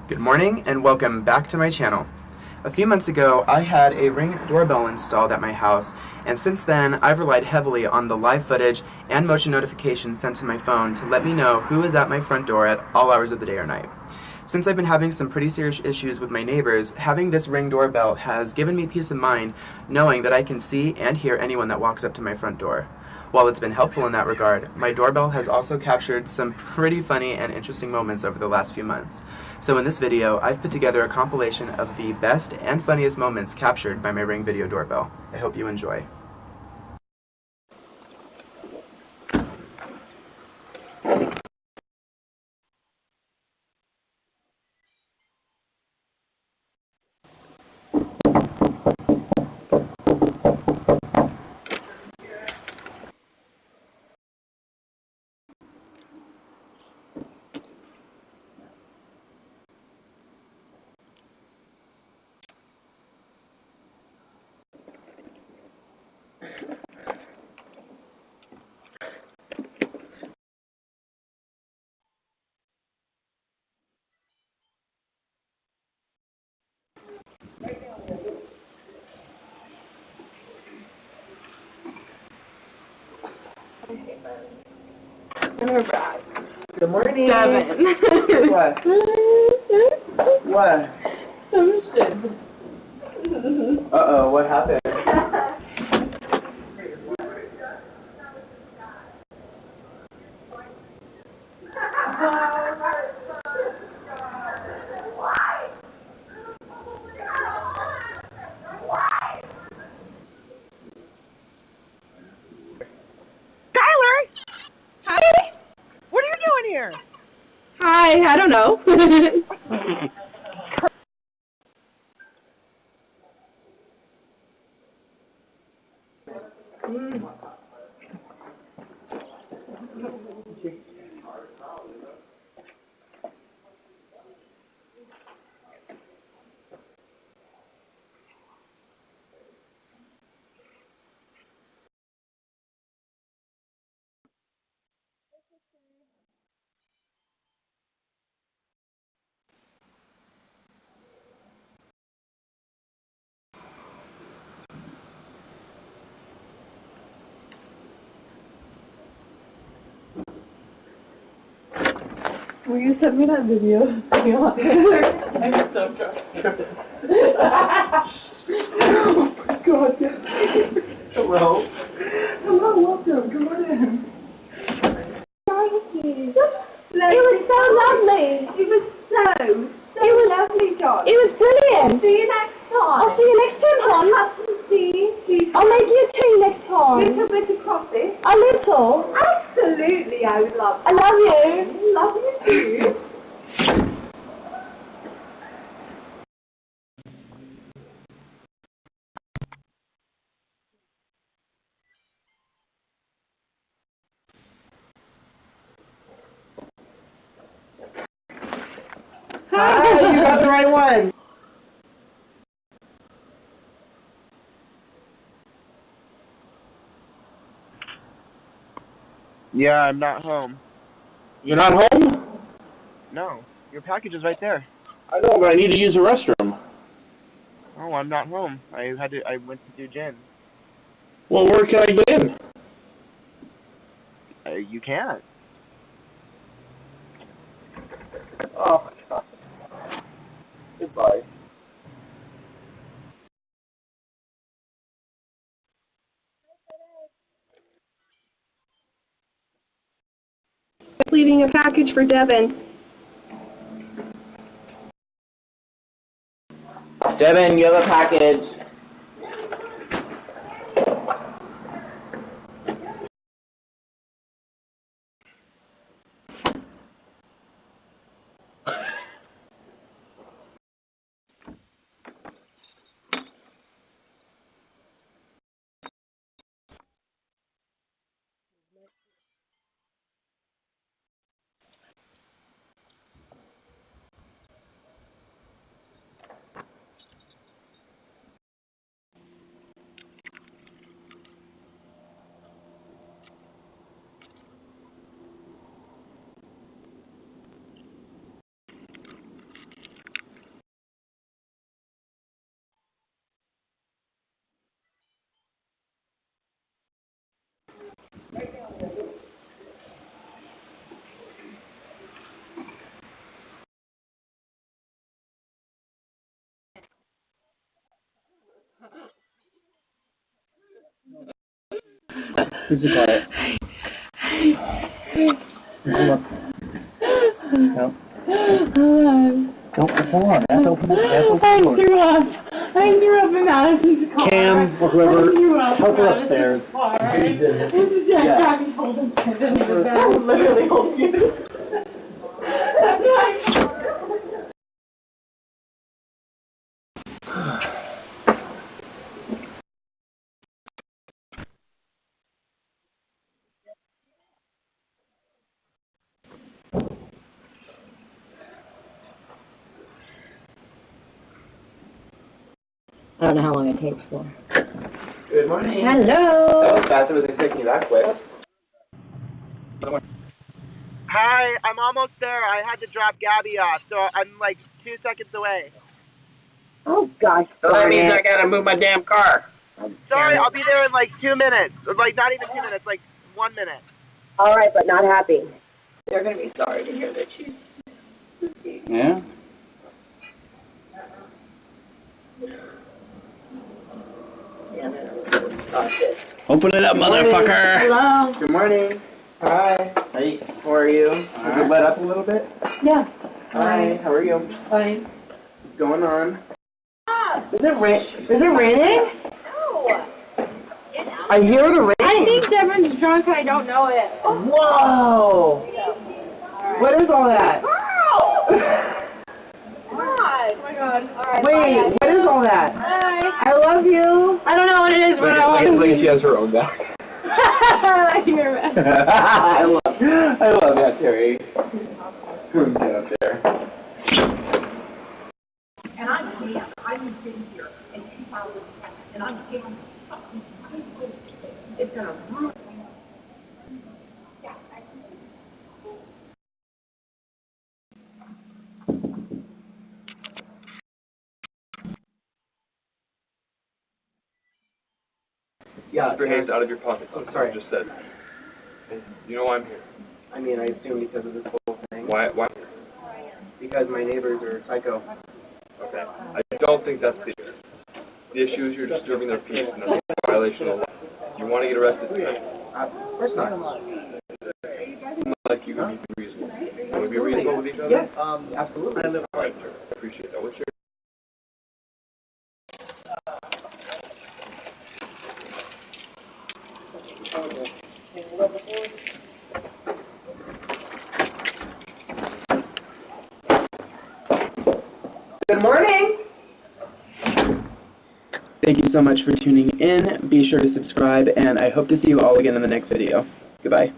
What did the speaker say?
Good morning and welcome back to my channel. A few months ago, I had a Ring doorbell installed at my house, and since then I've relied heavily on the live footage and motion notifications sent to my phone to let me know who is at my front door at all hours of the day or night. Since I've been having some pretty serious issues with my neighbors, having this Ring doorbell has given me peace of mind knowing that I can see and hear anyone that walks up to my front door. While it's been helpful in that regard, my doorbell has also captured some pretty funny and interesting moments over the last few months. So in this video, I've put together a compilation of the best and funniest moments captured by my Ring video doorbell. I hope you enjoy. And we're back. Good morning. Devin. What? What? Some shit. Uh-oh, what happened? Hi. What are you doing here? Hi, I don't know. Will you send me that video? I'm so drunk. Oh my god. Hello. Hello, welcome. Come on in. Thank you. It was so lovely. It was so lovely, John. It was brilliant. I'll see you next time. I'll see you next time, hon. I'll have some tea. I'll make you a tea next time. Little bit of coffee. A little? Absolutely, I would love that. I love you. Love you too. Hi, you got the right one. Yeah, I'm not home. You're not home? No, your package is right there. I know, but I need to use the restroom. Oh, I'm not home. I went to do gin. Well, where can I get in? You can't. Oh, my God. Goodbye. Leaving a package for Devin. Devin, you have a package. Who's the quiet? Look. No. Don't hold on. That's open. I threw up in Madison's car. Cam or whoever, help her upstairs. This is Jack Jack's holding it. I would literally hold you. I don't know how long it takes for. Good morning. Hello. That was fast. I wasn't expecting you that quick. Hi, I'm almost there. I had to drop Gabby off, so I'm like 2 seconds away. Oh gosh. So that means I gotta move my damn car. Sorry, I'll be there in like 2 minutes. Or like not even 2 minutes, like 1 minute. All right, but not happy. They're going to be sorry to hear that she's... Yeah? Open it up, motherfucker! Hello. Good morning. Hi. Hey. How are you? Has it let up a little bit? Yeah. Hi. How are you? Fine. What's going on? Is it raining? No. I hear the rain. I think Devin's drunk. I don't know it. Whoa. What is all that? God. Oh my God. All right. Wait, what is all that? Bye. I love you. I don't know what it is, but I want to. She has her own back. I hear it. I love that, Terry. Get up there. And I'm Pam. I've been sitting here in 2010, and I'm Pam. It's gonna run. Yeah. Keep your hands out of your pockets. Oh, sorry. I just said. You know why I'm here. I mean, I assume because of this whole thing. Why? Because my neighbors are psycho. Okay. I don't think that's the issue. The issue is you're disturbing their peace, and that's a violation of the law. You want to get arrested tonight? Of course not. Seem like you can be reasonable. Can we be reasonable with each other? Yes, absolutely. All right, sir. I appreciate that. What's your... Good morning. Thank you so much for tuning in. Be sure to subscribe, and I hope to see you all again in the next video. Goodbye.